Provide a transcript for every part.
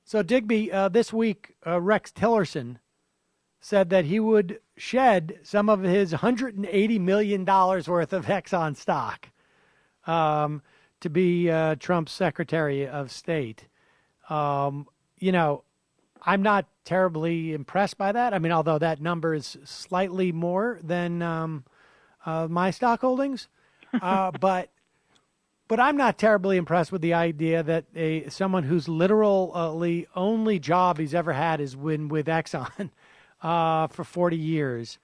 So, Digby, this week, Rex Tillerson said that he would shed some of his $180 million worth of Exxon stock to be Trump's Secretary of State. I'm not terribly impressed by that. I mean, although that number is slightly more than my stock holdings, but I'm not terribly impressed with the idea that someone whose literally only job he's ever had is with Exxon for 40 years.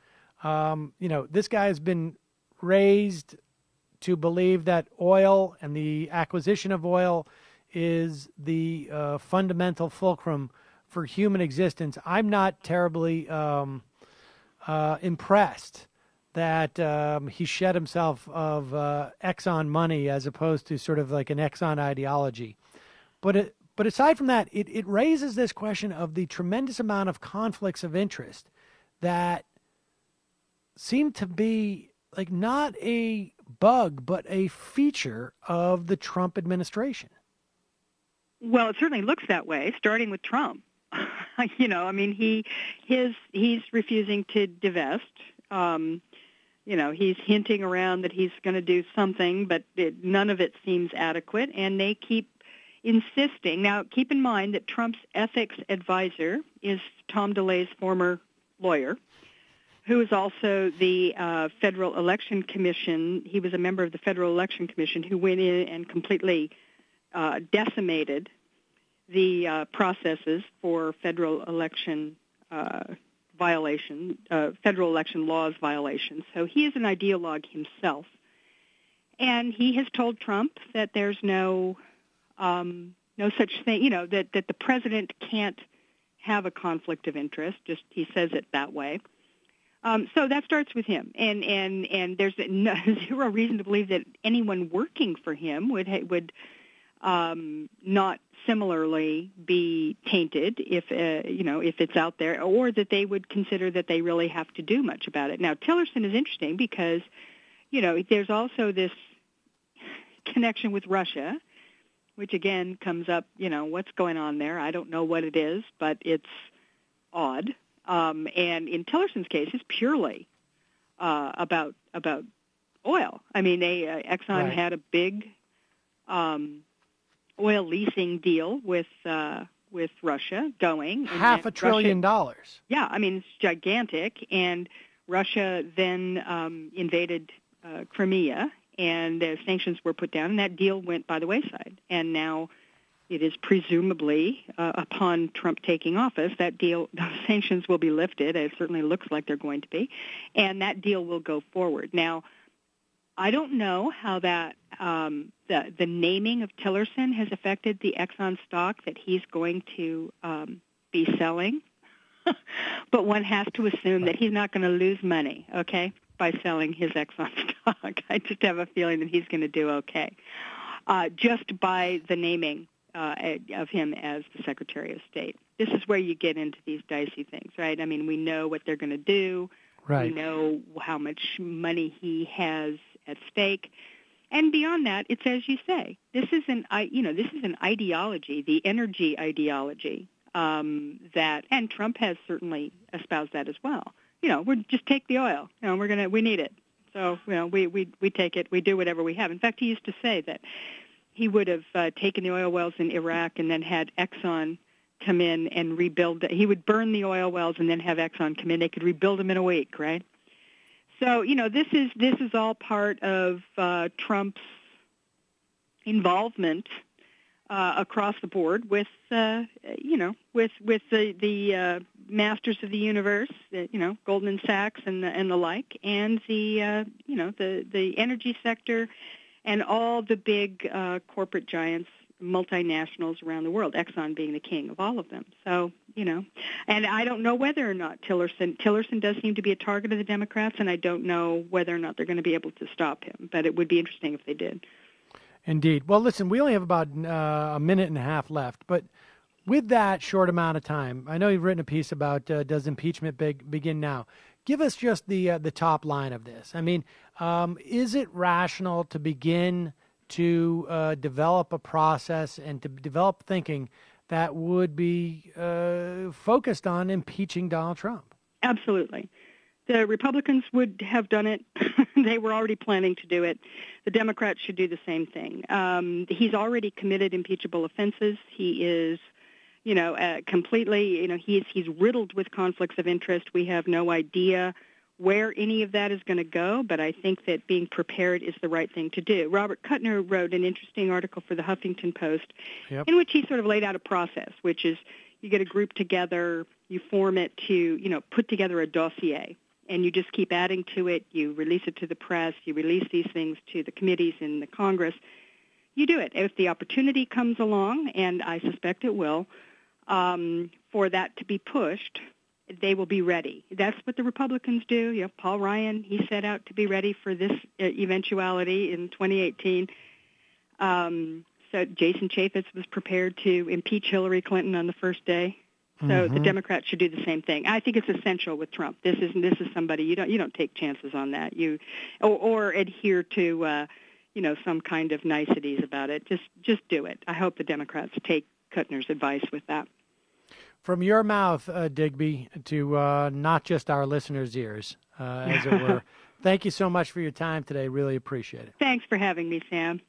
This guy has been raised to believe that oil and the acquisition of oil is the fundamental fulcrum for human existence. I'm not terribly impressed that he shed himself of Exxon money as opposed to sort of like an Exxon ideology. But aside from that, it raises this question of the tremendous amount of conflicts of interest that seem to be like not a bug, but a feature of the Trump administration. Well, it certainly looks that way, starting with Trump. He's refusing to divest. He's hinting around that he's going to do something, but none of it seems adequate, and they keep insisting. Now, keep in mind that Trump's ethics advisor is Tom DeLay's former lawyer, who is also the Federal Election Commission. He was a member of the Federal Election Commission who went in and completely decimated the processes for federal election federal election laws violations. So he is an ideologue himself. And he has told Trump that there's no such thing, that the president can't have a conflict of interest. Just he says it that way. So that starts with him, and there's zero reason to believe that anyone working for him would not similarly be tainted if it's out there, or that they would consider that they really have to do much about it. Now, Tillerson is interesting because there's also this connection with Russia, which again comes up. What's going on there? I don't know what it is, but it's odd. And in Tillerson's case, it's purely about oil. I mean, Exxon had a big oil leasing deal with Russia going. $500 billion. Yeah, I mean, it's gigantic. And Russia then invaded Crimea, and sanctions were put down, and that deal went by the wayside. And now it is presumably, upon Trump taking office, that deal, those sanctions will be lifted. It certainly looks like they're going to be, and that deal will go forward. Now, I don't know how that the naming of Tillerson has affected the Exxon stock that he's going to be selling, but one has to assume that he's not going to lose money, okay, by selling his Exxon stock. I just have a feeling that he's going to do okay, just by the naming of him as the Secretary of State. This is where you get into these dicey things, right? I mean, we know what they're going to do. Right. We know how much money he has at stake. And beyond that, it's as you say. This is an ideology, the energy ideology that, and Trump has certainly espoused that as well. We just take the oil. We need it. So, we take it. We do whatever we have. In fact, he used to say that he would have taken the oil wells in Iraq and then had Exxon come in and rebuild it. He would burn the oil wells and then have Exxon come in. They could rebuild them in a week, right? So, this is all part of Trump's involvement across the board with the masters of the universe, Goldman Sachs and the like, and the energy sector and all the big corporate giants, multinationals around the world, Exxon being the king of all of them. So, and I don't know whether or not Tillerson does seem to be a target of the Democrats, and I don't know whether or not they're going to be able to stop him, but it would be interesting if they did. Indeed. Well, listen, we only have about a minute and a half left, but with that short amount of time, I know you've written a piece about does impeachment begin now? Give us just the top line of this. I mean, is it rational to begin to develop a process and to develop thinking that would be focused on impeaching Donald Trump. Absolutely. The Republicans would have done it. They were already planning to do it. The Democrats should do the same thing. He's already committed impeachable offenses. He is, completely, he's riddled with conflicts of interest. We have no idea where any of that is going to go, but I think that being prepared is the right thing to do. Robert Kuttner wrote an interesting article for the Huffington Post in which he sort of laid out a process, which is you get a group together, you form it to, put together a dossier, and you just keep adding to it. You release it to the press. You release these things to the committees in the Congress. You do it. If the opportunity comes along, and I suspect it will, for that to be pushed, they will be ready. That's what the Republicans do. Paul Ryan, he set out to be ready for this eventuality in 2018. So Jason Chaffetz was prepared to impeach Hillary Clinton on the first day. So the Democrats should do the same thing. I think it's essential with Trump. This is somebody you don't take chances on that. Or adhere to some kind of niceties about it. Just do it. I hope the Democrats take Kuttner's advice with that. From your mouth, Digby, to not just our listeners' ears, as it were. Thank you so much for your time today. Really appreciate it. Thanks for having me, Sam.